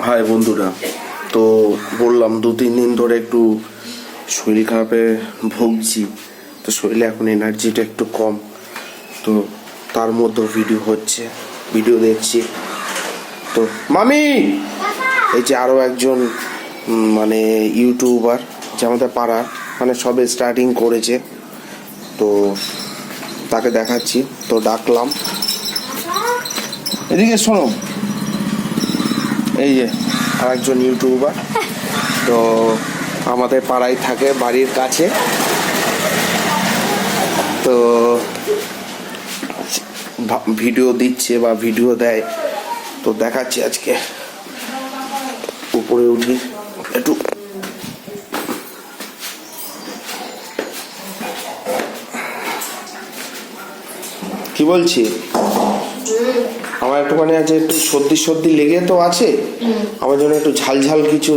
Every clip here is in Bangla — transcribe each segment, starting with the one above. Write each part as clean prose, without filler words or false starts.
হাই বন্ধুরা, তো বললাম 2-3 দিন ধরে একটু শরীর খারাপে ভুগছি। তো শরীরে এখন এনার্জিটা একটু কম, তো তার মধ্যে ভিডিও দেখছি। তো মামি, এই যে আরও একজন মানে ইউটিউবার যে আমাদের পাড়ার মানে সবে স্টার্টিং করেছে, তো তাকে দেখাচ্ছি। তো ডাকলাম, এদিকে শোনো। এই যে আর একজন ইউটিউবার, তো আমাদের পাড়ায় থাকে, বাড়ির কাছে। তো ভিডিও দিচ্ছে বা ভিডিও দেয়, তো দেখাচ্ছি। আজকে উপরে উঠি একটু। কি বলছি, আমার একটুখানি আছে, একটু সর্দি লেগে তো আছে। আমার জন্য একটু ঝাল কিছু,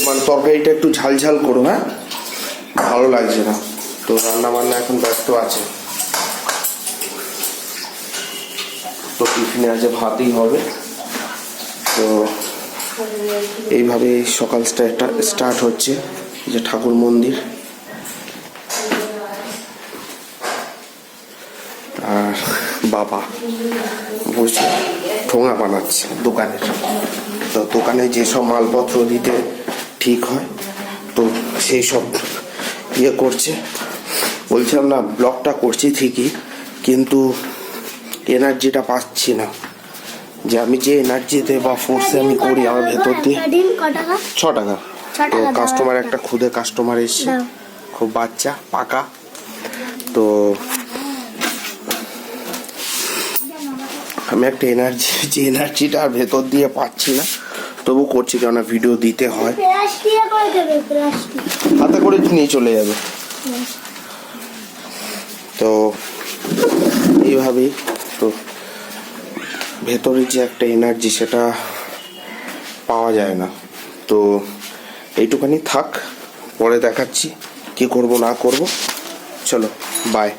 মানে তরকারিটা একটু ঝাল করো। হ্যাঁ, ভালো লাগছে না তো, রান্না বান্না এখন ব্যস্ত আছে। তো টিফিনে আজ ভাতই হবে। তো এইভাবে সকাল স্টার্ট হচ্ছে। যে ঠাকুর মন্দির, আর বাবা বসে ঠোঙা বানাচ্ছে দোকানের। তো দোকানে যেসব মালপত্র দিতে ঠিক হয়, তো সেই সব করছে। বলছিলাম না, ব্লগটা করছি ঠিকই, কিন্তু এনার্জিটা পাচ্ছি না। যে আমি যে এনার্জিতে বা ফোর্সে আমি করি, আমার ভেতর দিয়ে 6 টাকা। তো কাস্টমার, একটা খুদে কাস্টমার এসছে, খুব বাচ্চা পাকা। তো আমি একটা এনার্জিটা আর ভেতর দিয়ে পাচ্ছি না, তবু করছি, কেননা ভিডিও দিতে হয়। হাতে করে নিয়ে চলে যাবে। তো এইভাবেই তো ভেতরে যে একটা এনার্জি, সেটা পাওয়া যায় না। তো এইটুখানি থাক, পরে দেখাচ্ছি কি করব না করব। চলো, বাই।